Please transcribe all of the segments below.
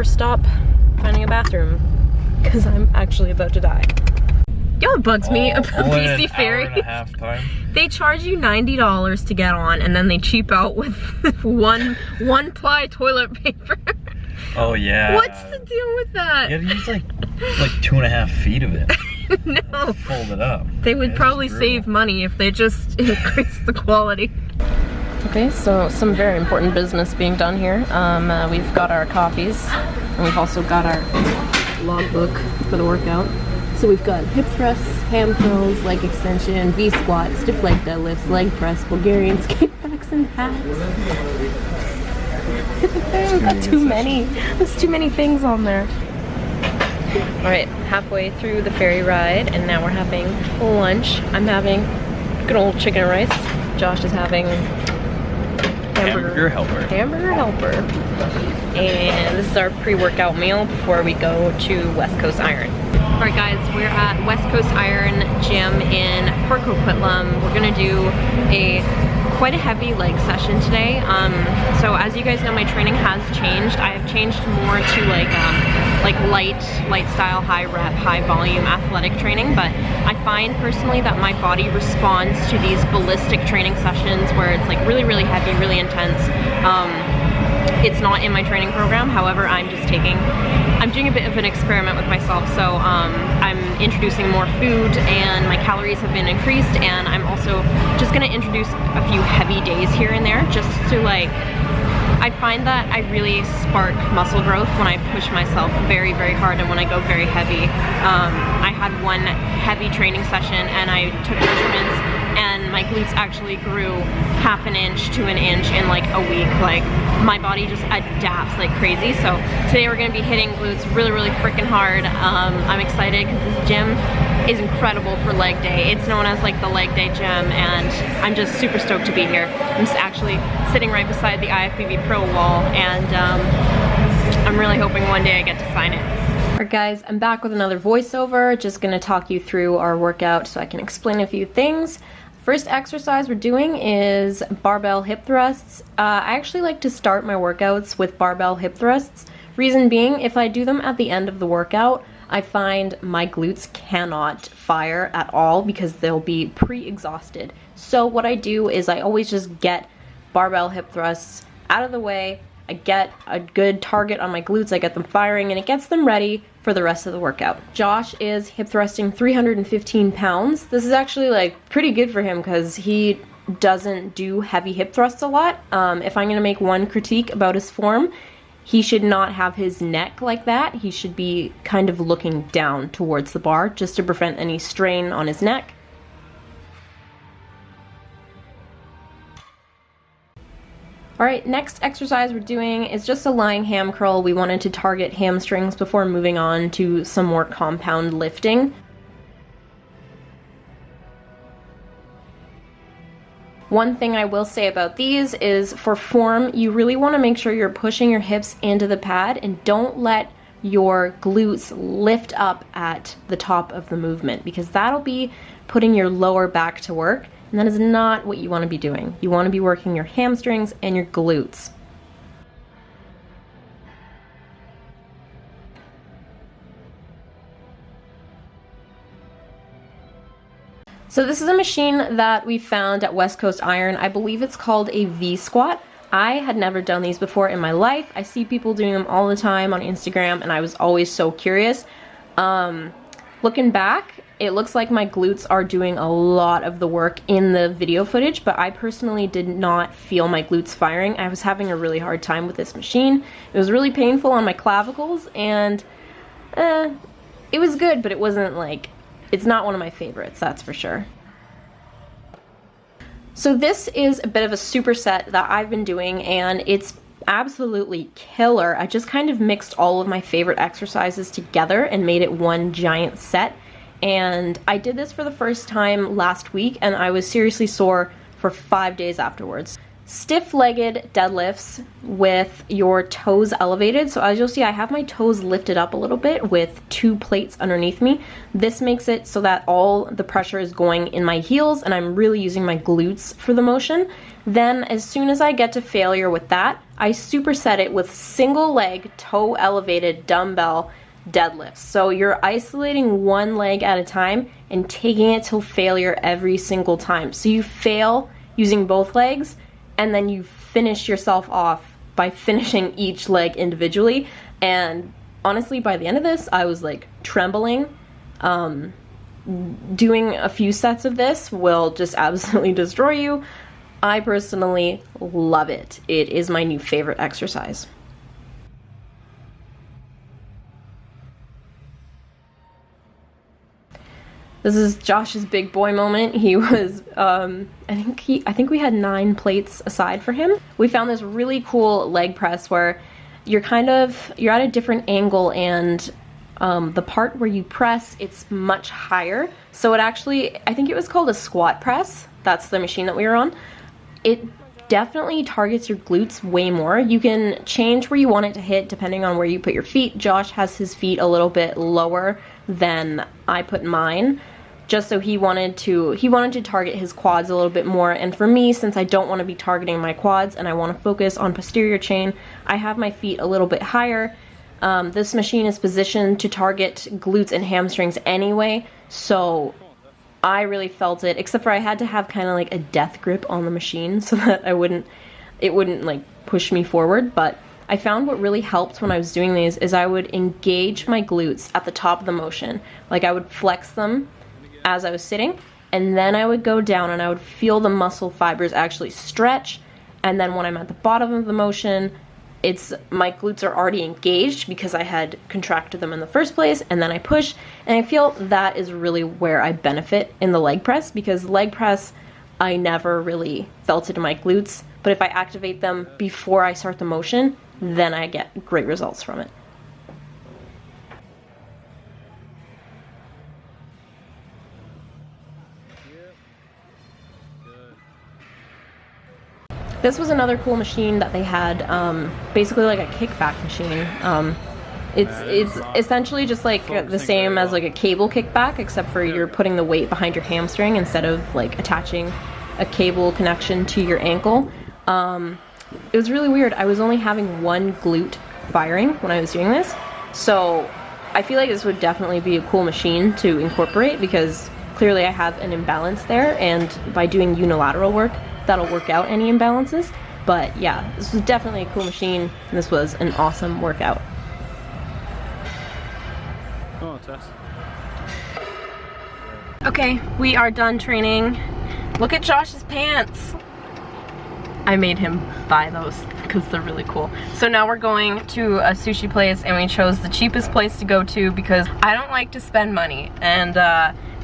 first stop, finding a bathroom, because I'm actually about to die. You know what bugs me about BC ferries? They charge you $90 to get on, and then they cheap out with one ply toilet paper. Oh yeah. What's the deal with that? You gotta use like 2.5 feet of it. No. Fold it up. They would probably save money if they just increased the quality. Okay, so some very important business being done here. We've got our coffees, and we've also got our logbook for the workout. So we've got hip thrusts, ham curls, leg extension, V squat, stiff leg deadlifts, leg press, Bulgarian kickbacks, and hacks. We've got too many. There's too many things on there. Alright, halfway through the ferry ride, and now we're having lunch. I'm having good old chicken and rice. Josh is having hamburger helper. And this is our pre-workout meal before we go to West Coast Iron. Alright guys, we're at West Coast Iron Gym in Port Coquitlam. We're gonna do quite a heavy leg session today. So as you guys know, my training has changed. I have changed more to like light style, high rep, high volume athletic training, but I find personally that my body responds to these ballistic training sessions where it's like really, really heavy, really intense. It's not in my training program, however, I'm doing a bit of an experiment with myself, so I'm introducing more food and my calories have been increased, and I'm also just gonna introduce a few heavy days here and there just to I find that I really spark muscle growth when I push myself very, very hard and when I go very heavy. I had one heavy training session and I took measurements and my glutes actually grew half an inch to an inch in like a week. Like my body just adapts like crazy. So today we're gonna be hitting glutes really, really freaking hard. I'm excited because this gym is incredible for leg day. It's known as like the leg day gym, and I'm just super stoked to be here. I'm just actually sitting right beside the IFBB Pro wall, and I'm really hoping one day I get to sign it. Alright guys, I'm back with another voiceover, just gonna talk you through our workout so I can explain a few things. First exercise we're doing is barbell hip thrusts. I actually like to start my workouts with barbell hip thrusts. Reason being, if I do them at the end of the workout, I find my glutes cannot fire at all because they'll be pre-exhausted. So what I do is I always just get barbell hip thrusts out of the way. I get a good target on my glutes, I get them firing, and it gets them ready for the rest of the workout. Josh is hip thrusting 315 pounds. This is actually like pretty good for him because he doesn't do heavy hip thrusts a lot. If I'm gonna make one critique about his form, he should not have his neck like that. He should be kind of looking down towards the bar just to prevent any strain on his neck. Alright, next exercise we're doing is just a lying ham curl. We wanted to target hamstrings before moving on to some more compound lifting. One thing I will say about these is for form, you really want to make sure you're pushing your hips into the pad and don't let your glutes lift up at the top of the movement, because that'll be putting your lower back to work, and that is not what you want to be doing. You want to be working your hamstrings and your glutes. So this is a machine that we found at West Coast Iron. I believe it's called a V squat. I had never done these before in my life. I see people doing them all the time on Instagram, and I was always so curious. Looking back, it looks like my glutes are doing a lot of the work in the video footage, but I personally did not feel my glutes firing. I was having a really hard time with this machine. It was really painful on my clavicles, and it was good, but it wasn't like, it's not one of my favorites, that's for sure. So this is a bit of a superset that I've been doing, and it's absolutely killer. I just kind of mixed all of my favorite exercises together and made it one giant set. And I did this for the first time last week, and I was seriously sore for 5 days afterwards. stiff-legged deadlifts with your toes elevated. So as you'll see, I have my toes lifted up a little bit with 2 plates underneath me. This makes it so that all the pressure is going in my heels and I'm really using my glutes for the motion. Then as soon as I get to failure with that, I superset it with single leg, toe elevated dumbbell deadlifts. So you're isolating one leg at a time and taking it till failure every single time. So you fail using both legs, and then you finish yourself off by finishing each leg individually. And honestly, by the end of this, I was like trembling. Doing a few sets of this will just absolutely destroy you. I personally love it. It is my new favorite exercise. This is Josh's big boy moment. He was, I think we had 9 plates aside for him. We found this really cool leg press where you're at a different angle, and the part where you press, it's much higher. So it actually, I think it was called a squat press. That's the machine that we were on. It definitely targets your glutes way more. You can change where you want it to hit depending on where you put your feet. Josh has his feet a little bit lower than I put mine, just so he wanted to target his quads a little bit more. And for me, since I don't want to be targeting my quads and I want to focus on posterior chain, I have my feet a little bit higher. This machine is positioned to target glutes and hamstrings anyway, so I really felt it, except for I had to have kind of like a death grip on the machine so that it wouldn't like push me forward. But I found what really helped when I was doing these is I would engage my glutes at the top of the motion. Like I would flex them as I was sitting, and then I would go down and I would feel the muscle fibers actually stretch. And then when I'm at the bottom of the motion, my glutes are already engaged because I had contracted them in the first place, and then I push, and I feel that is really where I benefit in the leg press, because leg press, I never really felt it in my glutes, but if I activate them before I start the motion, then I get great results from it. This was another cool machine that they had, basically like a kickback machine. It's essentially just like the same as like a cable kickback, except for you're putting the weight behind your hamstring instead of like attaching a cable connection to your ankle. It was really weird. I was only having one glute firing when I was doing this, so I feel like this would definitely be a cool machine to incorporate, because clearly I have an imbalance there, and by doing unilateral work, that'll work out any imbalances. But yeah, this was definitely a cool machine, and this was an awesome workout. Oh, Tess. Okay, we are done training. Look at Josh's pants. I made him buy those because they're really cool. So now we're going to a sushi place, and we chose the cheapest place to go to because I don't like to spend money. And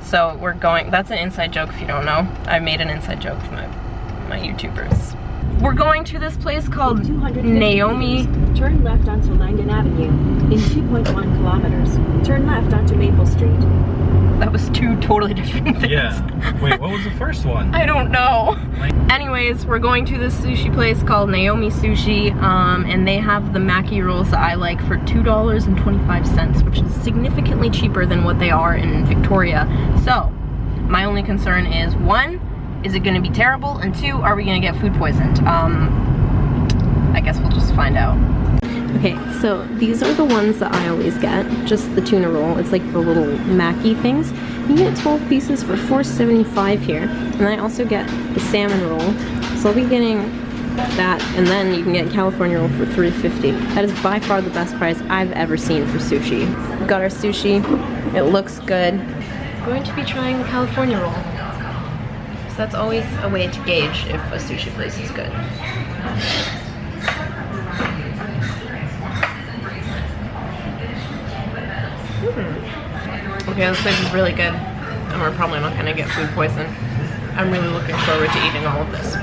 so we're going, that's an inside joke if you don't know. I made an inside joke for my YouTubers. We're going to this place called Naomi. Turn left onto Langdon Avenue in 2.1 kilometers. Turn left onto Maple Street. That was 2 totally different things. Yeah. Wait, what was the first one? I don't know. Anyways, we're going to this sushi place called Naomi Sushi, and they have the maki rolls that I like for $2.25, which is significantly cheaper than what they are in Victoria. So, my only concern is, 1, is it gonna be terrible? And 2, are we gonna get food poisoned? I guess we'll just find out. Okay, so these are the ones that I always get, just the tuna roll. It's like the little maki things. You get 12 pieces for $4.75 here, and I also get the salmon roll. So I'll be getting that, and then you can get California roll for $3.50. That is by far the best price I've ever seen for sushi. We've got our sushi. It looks good. I'm going to be trying the California roll. So that's always a way to gauge if a sushi place is good. Okay, this place is really good, and we're probably not gonna get food poison. I'm really looking forward to eating all of this.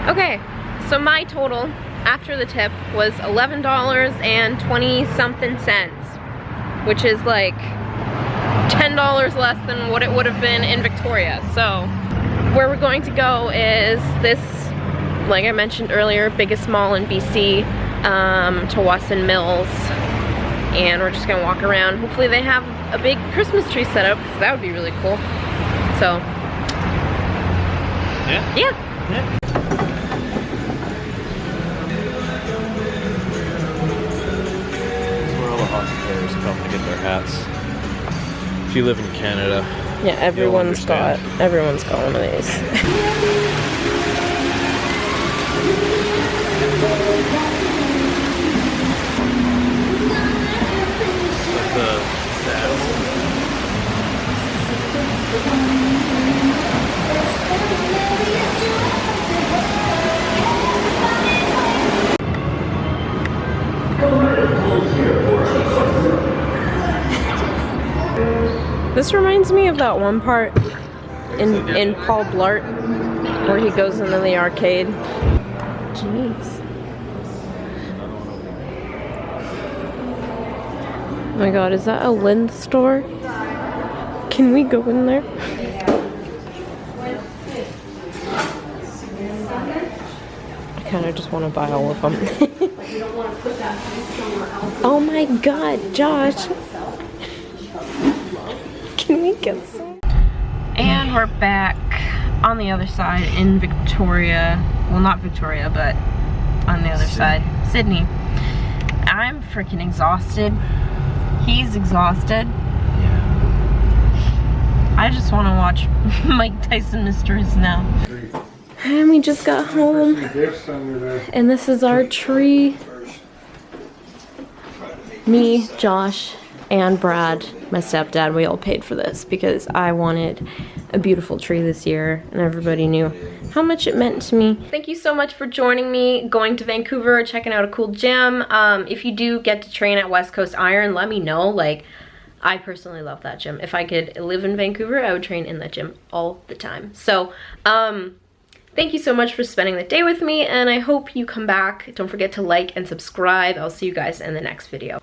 Okay, so my total after the tip was $11 something, which is like $10 less than what it would have been in Victoria. So where we're going to go is this like I mentioned earlier, biggest mall in BC, to Wasson Mills. And we're just gonna walk around. Hopefully they have a big Christmas tree set up, because that would be really cool. So, yeah. Where all the hockey players come to get their hats. If you live in Canada, Yeah, everyone's got one of these. This reminds me of that one part in Paul Blart where he goes into the arcade. Jeez. Oh my god, is that a Lind store? Can we go in there? I kind of just want to buy all of them. Oh my god, Josh. Can we get some? And we're back on the other side in Victoria. Well, not Victoria, but on the other side, Sydney. I'm freaking exhausted. He's exhausted. yeah. I just want to watch Mike Tyson Mysteries now. And we just got home. And this is our tree. Me, Josh, and Brad, my stepdad, we all paid for this because I wanted a beautiful tree this year, and everybody knew how much it meant to me. Thank you so much for joining me, going to Vancouver, checking out a cool gym. If you do get to train at West Coast Iron, let me know. Like, I personally love that gym. If I could live in Vancouver, I would train in that gym all the time. So, thank you so much for spending the day with me, and I hope you come back. Don't forget to like and subscribe. I'll see you guys in the next video.